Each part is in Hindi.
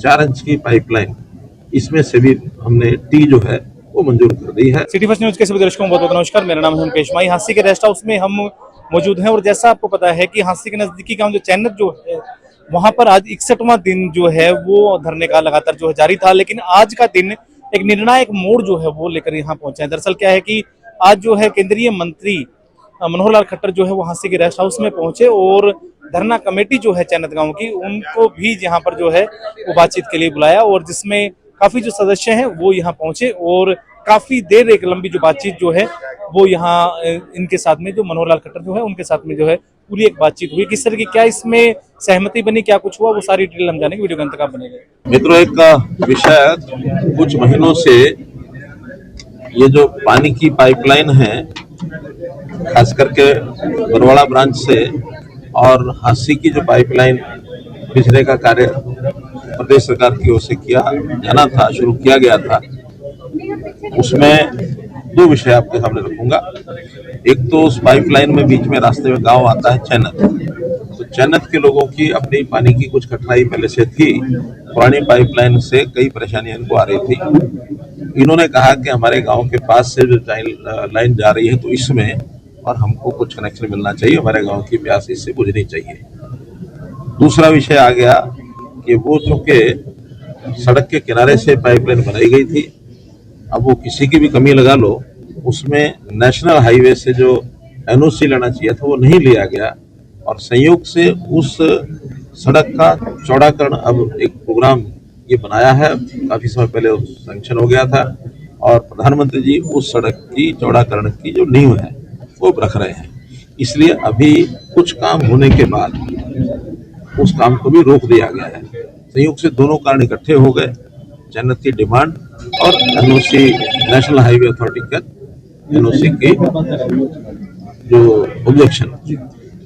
4 इंच की पाइपलाइन, इसमें से भी हमने टी जो है वो मंजूर कर दी है। सिटी फर्स्ट न्यूज के सभी दर्शकों को बहुत बहुत नमस्कार। मेरा नाम है मुकेश माई। हांसी के रेस्ट हाउस में हम मौजूद हैं और जैसा आपको पता है कि हांसी के नजदीकी गांव जो चैनत जो है वहां पर आज 61वां दिन जो है वो धरने का लगातार जो है जारी था, लेकिन आज का दिन एक निर्णायक मोड़ जो है वो लेकर यहाँ पहुंचे हैं। दरअसल क्या है कि आज जो है केंद्रीय मंत्री मनोहर लाल खट्टर जो है वो हांसी के रेस्ट हाउस में पहुंचे और धरना कमेटी जो है चैनत गांव की उनको भी यहाँ पर जो है वो बातचीत के लिए बुलाया और जिसमें काफी जो सदस्य हैं वो यहाँ पहुंचे और काफी देर एक लंबी जो बातचीत जो है वो यहाँ इनके साथ में जो मनोहर लाल खट्टर जो है उनके साथ में जो है पूरी एक बातचीत हुई। किस तरह की क्या इसमें सहमति बनी, क्या कुछ हुआ, वो सारी डिटेल हम जानेंगे। वीडियो के अंत तक आप बने रहिए। मित्रों, एक विषय कुछ महीनों से ये जो पानी की पाइपलाइन है खास करके बरवाड़ा ब्रांच से और हांसी की जो पाइपलाइन बिजली का कार्य प्रदेश सरकार की ओर से किया जाना था, शुरू किया गया था, उसमें दो विषय आपके सामने रखूंगा। एक तो उस पाइपलाइन में बीच में रास्ते में गांव आता है चैनत, तो चैनत के लोगों की अपनी पानी की कुछ कठिनाई पहले से थी। पुरानी पाइपलाइन से कई परेशानियां इनको आ रही थी। इन्होंने कहा कि हमारे गांव के पास से जो लाइन जा रही है तो इसमें और हमको कुछ कनेक्शन मिलना चाहिए, हमारे गांव की प्यास इससे बुझनी चाहिए। दूसरा विषय आ गया कि वो चूंकि सड़क के किनारे से पाइपलाइन बनाई गई थी, अब वो किसी की भी कमी लगा लो, उसमें नेशनल हाईवे से जो एनओसी लेना चाहिए था वो नहीं लिया गया और संयोग से उस सड़क का चौड़ाकरण अब एक प्रोग्राम ये बनाया है, काफी समय पहले सैंक्शन हो गया था और प्रधानमंत्री जी उस सड़क की चौड़ाकरण की जो नींव है वो रख रहे हैं। इसलिए अभी कुछ काम होने के बाद उस काम को भी रोक दिया गया है। संयोग से दोनों कारण इकट्ठे हो गए, जन्नत की डिमांड और एनओसी, नेशनल हाईवे अथॉरिटी का एनओसी की जो ऑब्जेक्शन,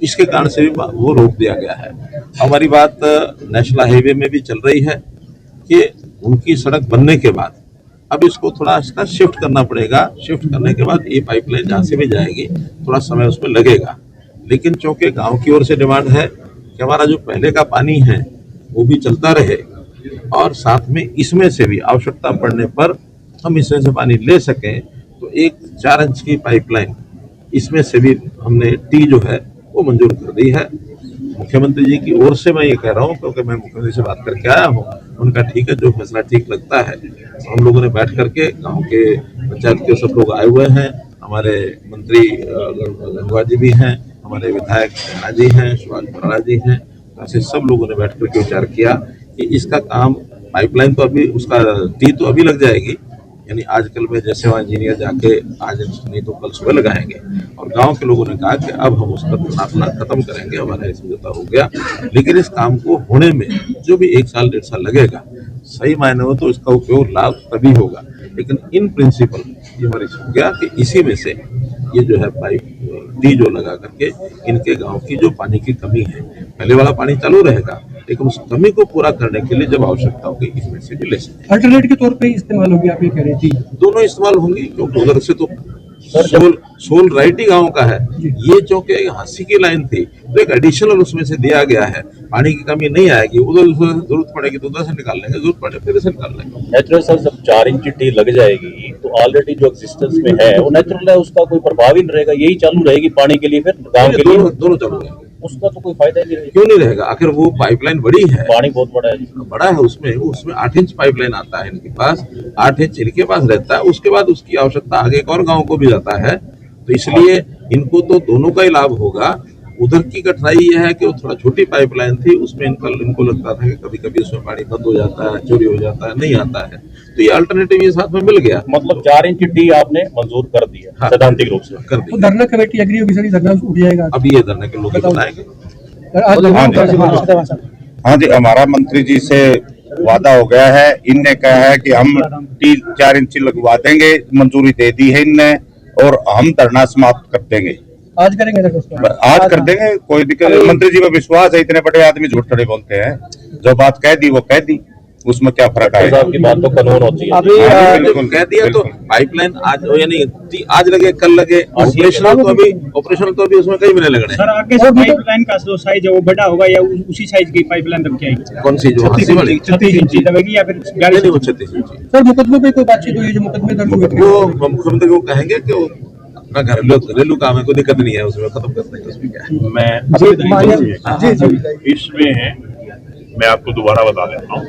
इसके कारण से भी वो रोक दिया गया है। हमारी बात नेशनल हाईवे में भी चल रही है कि उनकी सड़क बनने के बाद अब इसको थोड़ा इसका शिफ्ट करना पड़ेगा। शिफ्ट करने के बाद ये पाइपलाइन जहाँ से भी जाएगी थोड़ा समय उसमें लगेगा, लेकिन चूंकि गांव की ओर से डिमांड है कि हमारा जो पहले का पानी है वो भी चलता रहे और साथ में इसमें से भी आवश्यकता पड़ने पर हम इसमें से पानी ले सकें, तो एक 4 इंच की पाइपलाइन, इसमें से भी हमने टी जो है वो मंजूर कर दी है। मुख्यमंत्री जी की ओर से मैं ये कह रहा हूँ क्योंकि मैं मुख्यमंत्री से बात करके आया हूँ, उनका ठीक है, जो फैसला ठीक लगता है। हम लोगों ने बैठ करके गांव के पंचायत के सब लोग आए हुए हैं, हमारे मंत्री गंगवा जी भी हैं, हमारे विधायक नाना जी हैं, सुभाष बराड़ा जी हैं, ऐसे सब लोगों ने बैठ करके विचार किया कि इसका काम, पाइपलाइन तो अभी उसका टी तो अभी लग जाएगी, यानी आजकल में जैसे वहाँ इंजीनियर जाके आज नहीं तो कल सुबह लगाएंगे, और गांव के लोगों ने कहा कि अब हम उसका नापना खत्म करेंगे, हमारा समझौता हो गया। लेकिन इस काम को होने में जो भी 1 साल 1.5 साल लगेगा, सही मायने में तो इसका उपयोग लाभ तभी होगा, लेकिन इन प्रिंसिपल ये हमारी हो गया कि इसी में से ये जो है पाइप टी जो लगा करके इनके गांव की जो पानी की कमी है, पहले वाला पानी चालू रहेगा लेकिन उस कमी को पूरा करने के लिए जब आवश्यकता होगी इसमें से भी ले सकते। अल्टरनेट के तौर पे इस्तेमाल होगी, आप ये कह रही थी? दोनों इस्तेमाल होंगी क्योंकि उधर से तो सोल राइट ही गाँव का है, ये चौके हांसी की लाइन थी तो एक एडिशनल उसमें से दिया गया है। पानी की कमी नहीं आएगी, उधर जरूरत पड़ेगी तो उधर से निकाल लेंगे, जरूरत पड़े फिर से निकाल लेंगे। नेचुरल सर जब 4 इंच टी लग जाएगी तो ऑलरेडी जो एक्सिस्टेंस में है वो नेचुरल है, उसका कोई प्रभाव ही नहीं रहेगा, यही चालू रहेगी पानी के लिए, फिर गाँव के लिए दोनों चालू रहेंगे, उसका तो कोई फायदा नहीं रहेगा। क्यों नहीं रहेगा? आखिर वो पाइपलाइन बड़ी है, पानी बहुत बड़ा है उसमें 8 इंच पाइपलाइन आता है इनके पास, 8 इंच इनके पास रहता है, उसके बाद उसकी आवश्यकता आगे एक और गांव को भी जाता है, तो इसलिए इनको तो दोनों का ही लाभ होगा। उधर की कठिनाई यह है कि वो थोड़ा छोटी पाइपलाइन थी, उसमें इनको लगता था कि कभी कभी उसमें पानी बंद हो जाता है, चोरी हो जाता है, नहीं आता है, तो ये अल्टरनेटिव ये साथ में मिल गया। मतलब 4 इंच टी आपने मंजूर कर दी है, हाँ, सैद्धांतिक रूप से कर दी। तो धरना कमेटी एग्री होगी सर, धरना उठ जाएगा? अभी ये धरने के लोग ही बताएंगे। हाँ जी, हमारा मंत्री जी से वादा हो गया है, इनने कहा है कि हम 4 इंच लगवा देंगे, मंजूरी दे दी है इनने, और हम धरना समाप्त कर देंगे। आज करेंगे सर? आज कर देंगे, कोई दिक्कत नहीं। मंत्री जी में विश्वास है, इतने बड़े आदमी झूठ थोड़े बोलते हैं, जो बात कह दी वो कह दी, उसमें क्या फर्क आएगा। साहब की बात तो कानून होती है। हाँ, तो बिल्कुल, कह दिया तो बिल्कुल। पाइपलाइन आज यानी आज लगे कल लगे, ऑपरेशनल तो अभी उसमें कई महीने लगने हैं। सर आगे से पाइपलाइन का जो साइज है वो बड़ा होगा या उसी साइज की पाइपलाइन रख के आएगी? कौन सी जो हंसी वाली 36 इंची लगेगी या फिर 42 नहीं, वो 36 इंची। सर मुकदमे पे कोई बातचीत हुई है जो मुकदमे दर्ज हुए थे? वो मुख्यमंत्री को कहेंगे कि वो अपना घरेलू काम है, कोई दिक्कत नहीं है, उसमें खत्म कर देंगे, उसमें क्या है। मैं इसमें मैं आपको दोबारा बता देता हूँ,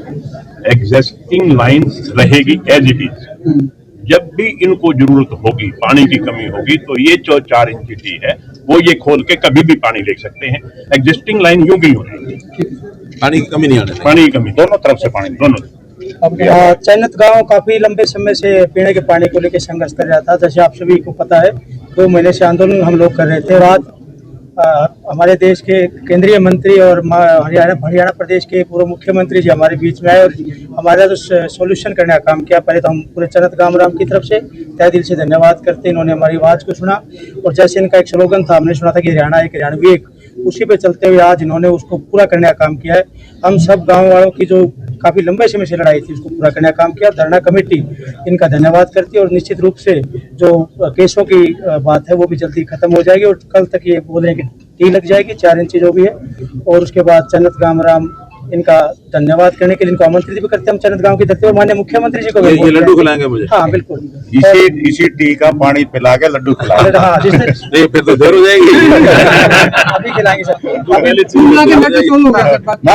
एग्जिस्टिंग लाइंस रहेगी एज इट इज। जब भी इनको जरूरत होगी, पानी की कमी होगी, तो ये जो 4 इंच टी है वो ये खोल के कभी भी पानी ले सकते हैं। एग्जिस्टिंग लाइन यूं भी होगी, पानी की कमी नहीं आने देंगे। पानी की कमी दोनों तरफ से पानी दोनों। चैनत गांव काफी लंबे समय से पीने के पानी को लेकर संघर्ष कर रहा था। जैसे आप सभी को पता है 2 महीने से आंदोलन हम लोग कर रहे थे। रात हमारे देश के केंद्रीय मंत्री और हरियाणा प्रदेश के पूर्व मुख्यमंत्री जी हमारे बीच में आए और हमारा जो सॉल्यूशन करने का काम किया। पहले तो हम पूरे चनत गामराम की तरफ से तहे दिल से धन्यवाद करते हैं। इन्होंने हमारी आवाज़ को सुना और जैसे इनका एक स्लोगन था, हमने सुना था कि हरियाणा एक हरियाणवी एक, उसी पे चलते हुए आज इन्होंने उसको पूरा करने का काम किया है। हम सब गाँव वालों की जो काफ़ी लंबे समय से लड़ाई थी उसको पूरा करने का काम किया। धरना कमेटी इनका धन्यवाद करती है और निश्चित रूप से जो केसों की बात है वो भी जल्दी खत्म हो जाएगी और कल तक ये बोल रहे हैं कि टी लग जाएगी 4 इंची जो भी है। और उसके बाद चन्नत गामराम इनका धन्यवाद करने के लिए इनको आमंत्रित भी करते हैं हम चन्नत गांव की धरती पर। माननीय मुख्यमंत्री जी को भी ये लड्डू खिलाएंगे मुझे। हाँ बिल्कुल, इसी टी का पानी पिला के लड्डू खिला। हाँ नहीं, फिर तो देर हो जाएगी। अभी खिलाएंगे सर।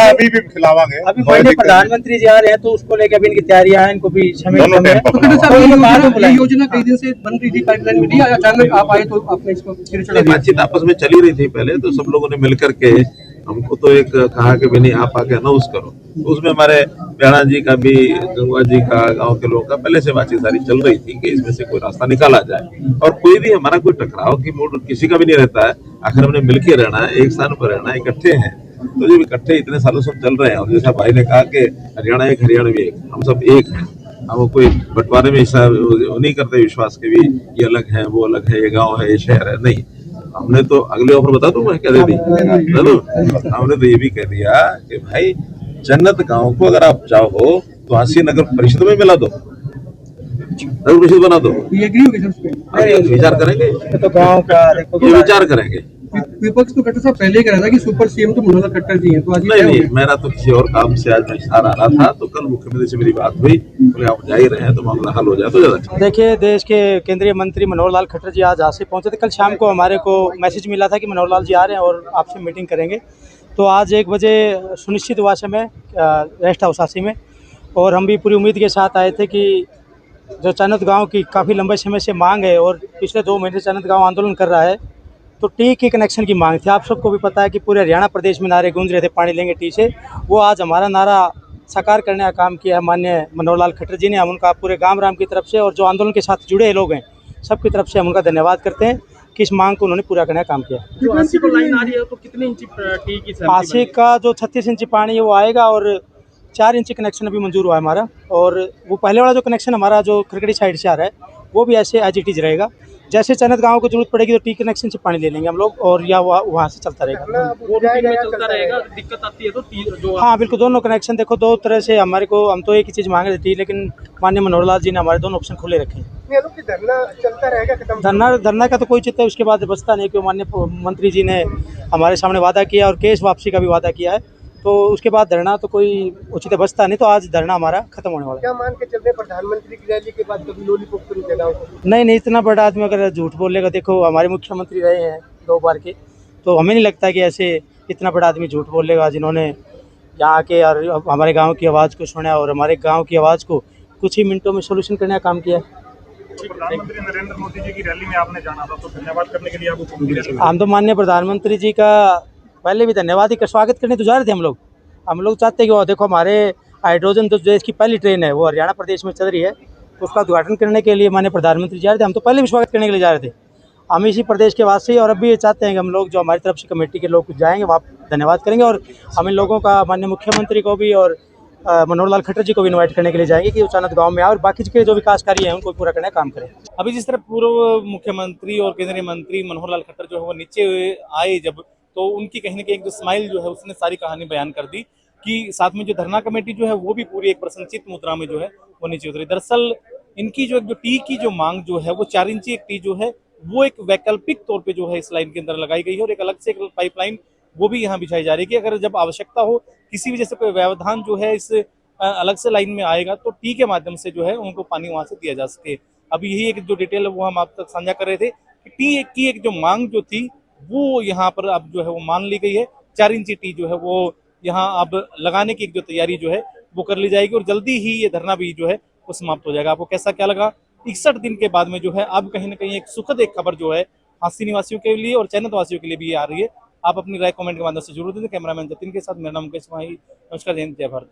अभी भी खिलावांगे। अभी पहले प्रधानमंत्री जी आ रहे हैं तो उसको लेकर अभी इनकी तैयारियां हैं, इनको भी समय दोनों कम है। टाइम पर तो साहब ये योजना कई दिन से बन रही थी, पाइपलाइन मिली, अचानक आप आए तो आपने इसको सिरे चढ़ा दिया। बातचीत आपस में चली रही थी पहले, तो सब लोगों ने मिलकर के हमको तो एक कहा कि नहीं आप आके अनाउंस करो। तो उसमें हमारे प्याणा जी का भी, गंगवा जी का, गांव के लोगों का पहले से बातचीत सारी चल रही थी कि इसमें से कोई रास्ता निकाला जाए। और कोई भी हमारा कोई टकराव की मूड किसी का भी नहीं रहता है। आखिर हमने मिलकर रहना है, एक स्थान पर रहना है, इकट्ठे हैं। तो जब इकट्ठे इतने सालों से चल रहे हैं और जैसा भाई ने कहा कि हरियाणा एक हरियाणवी एक, हम सब एक हैं। हम कोई बंटवारे में ऐसा नहीं करते विश्वास के भी ये अलग है वो अलग है, ये गाँव है ये शहर है, नहीं। हमने तो अगले ऑफर बता दूं मैं क्या दे दी, हमने तो ये भी कह दिया कि भाई जन्नत गांव को अगर आप चाहो तो हांसी नगर परिषद में मिला दो, नगर परिषद बना दो। ये एग्री हो गए सर उस पे? हम विचार करेंगे, तो गाँव का देखो ये विचार करेंगे। विपक्ष तो खट्टर साहब पहले ही कह रहा था कि सुपर सीएम तो मनोहर खट्टर जी हैं, तो आज ये नहीं क्या हो नहीं, गया? मेरा तो किसी और काम से आज मैं हिसार आ रहा था, तो कल मुख्यमंत्री से मेरी बात हुई, बोले आप जा ही रहे हैं तो मामला हल हो जाए तो ज्यादा अच्छा। देखिए, देश के केंद्रीय मंत्री मनोहर लाल खट्टर जी आज झांसी पहुंचे थे। कल शाम को हमारे को मैसेज मिला था कि मनोहर लाल जी आ रहे हैं और आपसे मीटिंग करेंगे। तो आज 1 बजे सुनिश्चित हुआ समय रेस्ट हाउस झांसी में, और हम भी पूरी उम्मीद के साथ आए थे कि जो चन्नत गाँव की काफ़ी लंबे समय से मांग है और पिछले 2 महीने से चन्नत गाँव आंदोलन कर रहा है, तो टी के कनेक्शन की मांग थी। आप सबको भी पता है कि पूरे हरियाणा प्रदेश में नारे गूंज रहे थे पानी लेंगे टी से। वो आज हमारा नारा साकार करने का काम किया है माननीय मनोहर लाल खट्टर जी ने। हम उनका पूरे गामराम की तरफ से और जो आंदोलन के साथ जुड़े लोग हैं सबकी तरफ से हम उनका धन्यवाद करते हैं कि इस मांग को उन्होंने पूरा करने का काम किया। जो 80 को लाइन आ रही है तो कितने इंची टी की झांसी का जो 36 इंची पानी है वो आएगा और 4 इंची कनेक्शन अभी मंजूर हुआ है हमारा। और वो पहले वाला जो कनेक्शन हमारा जो खरकड़ी साइड से आ रहा है वो भी ऐसे एज इट इज रहेगा। जैसे चन्नत गांव को जरूरत पड़ेगी तो टी कनेक्शन से पानी ले लेंगे हम लोग, और या वहाँ से चलता रहेगा। वो भी चलता रहेगा, दिक्कत आती है तो जो हाँ बिल्कुल, दोनों कनेक्शन देखो 2 तरह से हमारे को, हम तो एक ही चीज़ मांग रहे थे, लेकिन माननीय मनोहर लाल जी ने हमारे दोनों ऑप्शन खुले रखे हैं। धरना चलता रहेगा, खत्म धरना का तो कोई चिंता उसके बाद बचता नहीं, क्योंकि माननीय मंत्री जी ने हमारे सामने वादा किया और केस वापसी का भी वादा किया है, तो उसके बाद धरना तो कोई उचित बचता नहीं। तो आज धरना हमारा खत्म होने वाला है। क्या मान के चलते प्रधानमंत्री की रैली के बाद कभी लॉलीपॉप करूँ जगह? नहीं, इतना बड़ा आदमी अगर झूठ बोलेगा, देखो हमारे मुख्यमंत्री रहे हैं 2 बार के, तो हमें नहीं लगता कि ऐसे इतना बड़ा आदमी झूठ बोलेगा, जिन्होंने यहाँ के और हमारे गांव की आवाज़ को सुना और हमारे गांव की आवाज़ को कुछ ही मिनटों में सोल्यूशन करने का काम किया। प्रधानमंत्री नरेंद्र मोदी जी की रैली में आपने जाना था, तो धन्यवाद करने के लिए आपको हम तो माननीय प्रधानमंत्री जी का पहले भी धन्यवाद ही कर, स्वागत करने तो जा रहे थे हम लोग चाहते हैं कि वो देखो हमारे हाइड्रोजन तो देश की पहली ट्रेन है वो हरियाणा प्रदेश में चल रही है, तो उसका उद्घाटन करने के लिए माननीय प्रधानमंत्री जा रहे थे। हम तो पहले भी स्वागत करने के लिए जा रहे थे, हम इसी प्रदेश के वासी, और अब भी चाहते हैं कि हम लोग जो हमारी तरफ से कमेटी के लोग जाएंगे वहाँ धन्यवाद करेंगे, और हम इन लोगों का माननीय मुख्यमंत्री को भी और मनोहर लाल खट्टर जी को भी इन्वाइट करने के लिए जाएंगे कि वो चन्नत गाँव में आए और बाकी के जो विकास कार्य हैं उनको पूरा करने का काम करें। अभी जिस तरह पूर्व मुख्यमंत्री और केंद्रीय मंत्री मनोहर लाल खट्टर जो है वो नीचे आए जब, तो उनकी कहीं ना कहीं एक जो स्माइल जो है उसने सारी कहानी बयान कर दी कि साथ में जो धरना कमेटी जो है वो भी पूरी एक प्रसन्नचित्त मुद्रा में जो है वो नीचे उतरी। दरअसल इनकी जो टी की जो मांग जो है वो 4 इंची एक टी जो है वो एक वैकल्पिक तौर पे जो है इस लाइन के अंदर लगाई गई है, और एक अलग से एक पाइपलाइन वो भी यहाँ बिछाई जा रही है कि अगर जब आवश्यकता हो, किसी वजह से कोई व्यवधान जो है इस अलग से लाइन में आएगा तो टी के माध्यम से जो है उनको पानी वहां से दिया जा सके। अब यही एक जो डिटेल है वो हम आप तक साझा कर रहे थे कि टी की एक जो मांग जो थी वो यहाँ पर अब जो है वो मान ली गई है। 4 इंची टी जो है वो यहाँ अब लगाने की एक जो तैयारी जो है वो कर ली जाएगी, और जल्दी ही ये धरना भी जो है वो समाप्त हो जाएगा। आपको कैसा क्या लगा? 61 दिन के बाद में जो है अब कहीं ना कहीं एक सुखद एक खबर जो है हांसी निवासियों के लिए और चैनत वासियों के लिए भी आ रही है। आप अपनी राय कमेंट के माध्यम से जरूर दें। कैमरामैन जतिन के साथ मेरा नाम मुकेश माही। नमस्कार, जय हिंद, जय भारत।